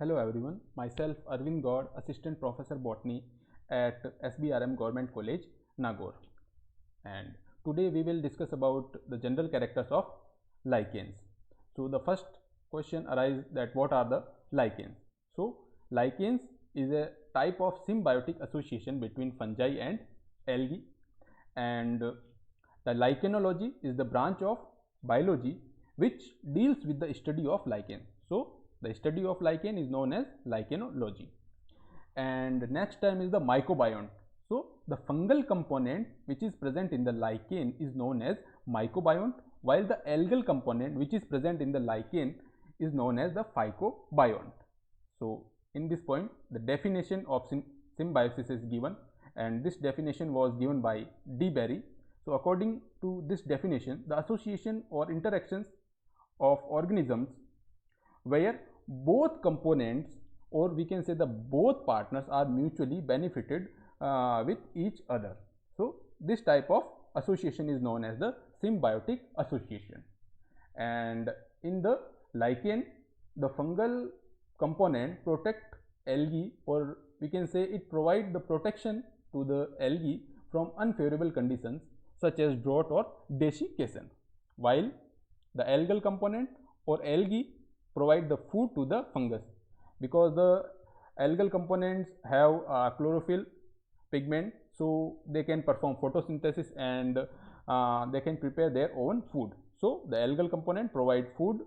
Hello everyone, myself Arvind Gaud, Assistant Professor Botany at SBRM Government College, Nagaur. And today we will discuss about the general characters of lichens. So the first question arises that what are the lichens? So lichens is a type of symbiotic association between fungi and algae, and the lichenology is the branch of biology which deals with the study of lichen. So the study of lichen is known as lichenology. And next term is the mycobiont. So the fungal component which is present in the lichen is known as mycobiont, while the algal component which is present in the lichen is known as the phycobiont. So in this point the definition of symbiosis is given, and this definition was given by D. Berry. So according to this definition, the association or interactions of organisms where both components, or we can say the both partners, are mutually benefited with each other. So this type of association is known as the symbiotic association. And in the lichen, the fungal component protect algae, or we can say it provide the protection to the algae from unfavorable conditions such as drought or desiccation, while the algal component or algae provide the food to the fungus, because the algal components have chlorophyll pigment, so they can perform photosynthesis and they can prepare their own food. So the algal component provide food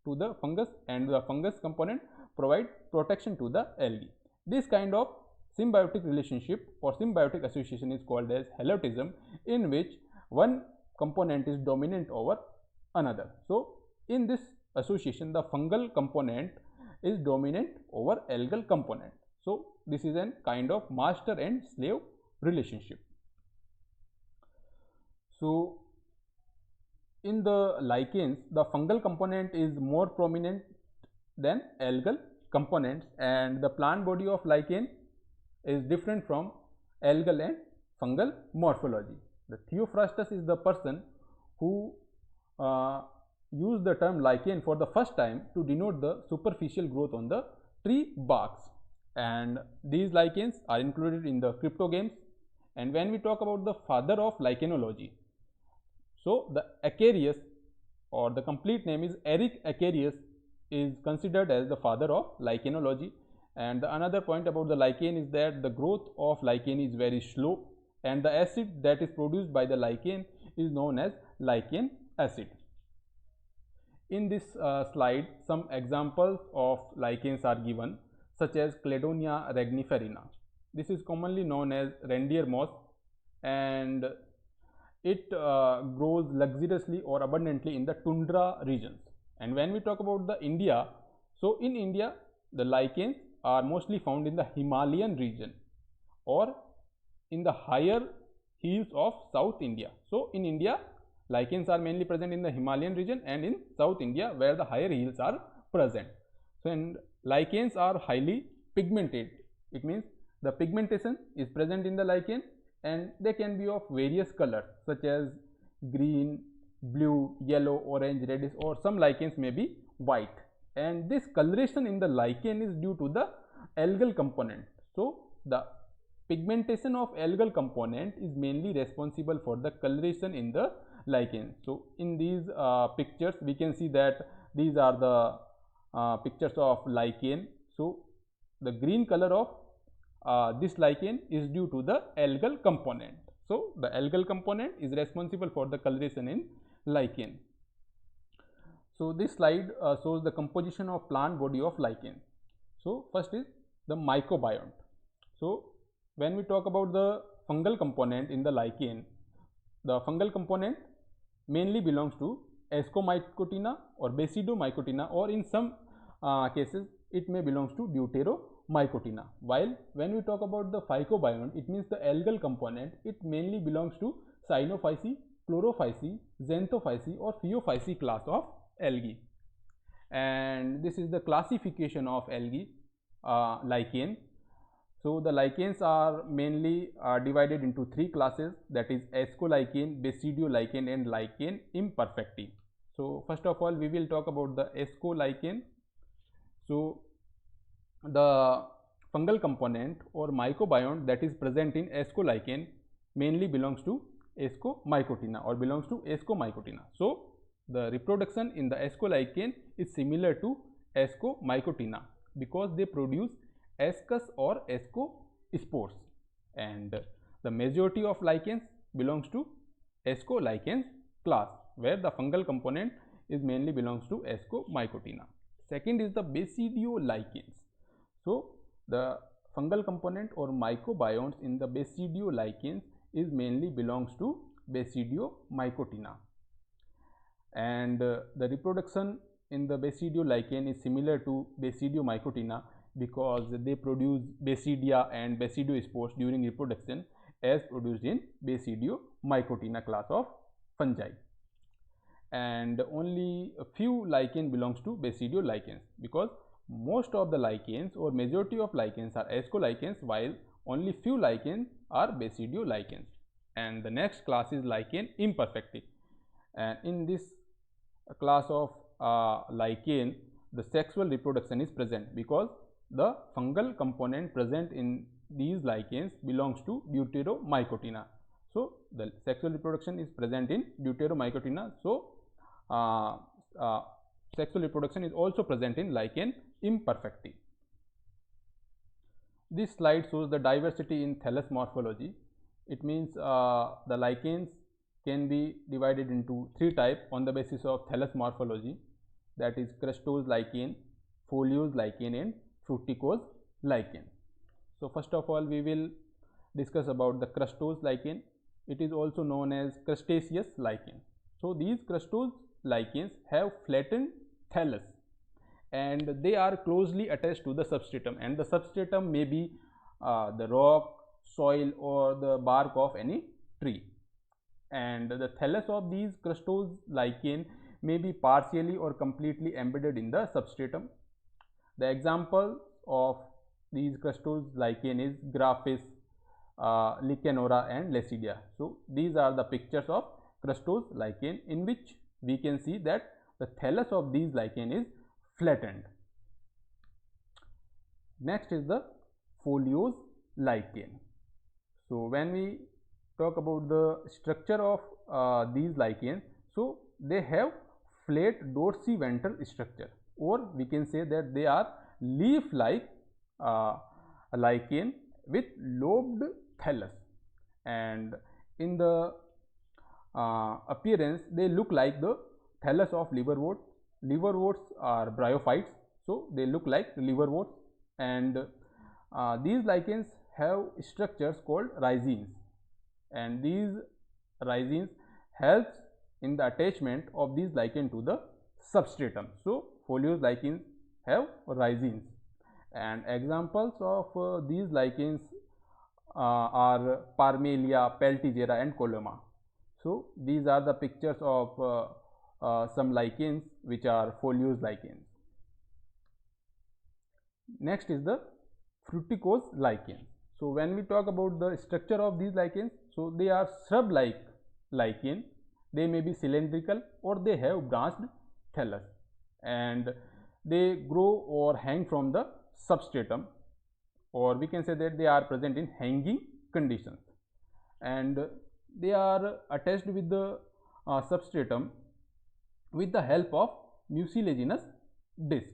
to the fungus, and the fungus component provide protection to the algae. This kind of symbiotic relationship or symbiotic association is called as halotism, in which one component is dominant over another. So in this association, the fungal component is dominant over algal component. So this is a kind of master and slave relationship. So in the lichens, the fungal component is more prominent than algal components, and the plant body of lichen is different from algal and fungal morphology. The Theophrastus is the person who used the term lichen for the first time to denote the superficial growth on the tree barks, and these lichens are included in the cryptogames. And when we talk about the father of lichenology, so the Acarius, or the complete name is Eric Acarius, is considered as the father of lichenology. And the another point about the lichen is that the growth of lichen is very slow, and the acid that is produced by the lichen is known as lichen acid. In this slide, some examples of lichens are given, such as Cladonia regniferina. This is commonly known as reindeer moss, and it grows luxuriously or abundantly in the tundra regions. And when we talk about the India, so in India the lichens are mostly found in the Himalayan region or in the higher hills of South India. So in India, lichens are mainly present in the Himalayan region and in South India, where the higher hills are present. So and lichens are highly pigmented. It means the pigmentation is present in the lichen, and they can be of various colors such as green, blue, yellow, orange, reddish, or some lichens may be white. And this coloration in the lichen is due to the algal component. So the pigmentation of algal component is mainly responsible for the coloration in the lichen. So in these pictures we can see that these are the pictures of lichen. So the green color of this lichen is due to the algal component. So the algal component is responsible for the coloration in lichen. So this slide shows the composition of plant body of lichen. So first is the mycobiont. So when we talk about the fungal component in the lichen, the fungal component mainly belongs to Ascomycotina or Basidiomycotina, or in some cases it may belongs to Deuteromycotina. While when we talk about the phycobiont, it means the algal component, it mainly belongs to Cyanophyceae, Chlorophyceae, Xanthophyceae, or Phaeophyceae class of algae. And this is the classification of algae lichen. So the lichens are mainly divided into three classes, that is Ascolichen, Basidiolichen, and Lichen imperfecti. So first of all we will talk about the Ascolichen. So the fungal component or microbiome that is present in ascolichen mainly belongs to Ascomycotina or belongs to Ascomycotina. So the reproduction in the ascolichen is similar to Ascomycotina because they produce ascus or ascospores, and the majority of lichens belongs to ascolichens class, where the fungal component is mainly belongs to Ascomycotina. Second is the basidiolichens. So the fungal component or microbiomes in the basidiolichens is mainly belongs to Basidiomycotina, and the reproduction in the basidiolichen is similar to Basidiomycotina because they produce basidia and basidiospores during reproduction as produced in Basidiomycotina class of fungi, and only a few lichen belongs to basidiolichens because most of the lichens or majority of lichens are ascolichens while only few lichens are basidiolichens. And the next class is lichen imperfecti, and in this class of lichen the sexual reproduction is present because the fungal component present in these lichens belongs to Deuteromycotina. So the sexual reproduction is present in Deuteromycotina. So sexual reproduction is also present in lichen imperfecti. This slide shows the diversity in thallus morphology. It means the lichens can be divided into three types on the basis of thallus morphology, that is crustose lichen, foliose lichen and fructicose lichen. So first of all we will discuss about the crustose lichen. It is also known as crustaceous lichen. So these crustose lichens have flattened thallus and they are closely attached to the substratum, and the substratum may be the rock, soil or the bark of any tree, and the thallus of these crustose lichen may be partially or completely embedded in the substratum. The example of these crustose lichen is Graphis, Lichenora and Lasidia. So these are the pictures of crustose lichen in which we can see that the thallus of these lichen is flattened. Next is the foliose lichen. So when we talk about the structure of these lichens, so they have flat dorsiventral structure, or we can say that they are leaf-like lichen with lobed thallus, and in the appearance they look like the thallus of liverwort. Liverworts are bryophytes, so they look like liverworts, and these lichens have structures called rhizines, and these rhizines helps in the attachment of these lichen to the substratum. So foliose lichens have rhizines, and examples of these lichens are Parmelia, Peltigera and Coloma. So these are the pictures of some lichens which are foliose lichens. Next is the fructicose lichens. So when we talk about the structure of these lichens, so they are shrub-like lichen. They may be cylindrical or they have branched thallus, and they grow or hang from the substratum, or we can say that they are present in hanging conditions, and they are attached with the substratum with the help of mucilaginous disc.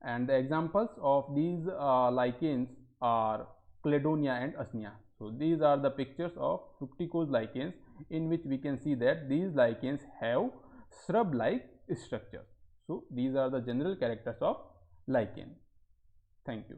And the examples of these lichens are Cladonia and Usnea. So these are the pictures of fructicose lichens in which we can see that these lichens have shrub-like structure. So these are the general characters of lichen. Thank you.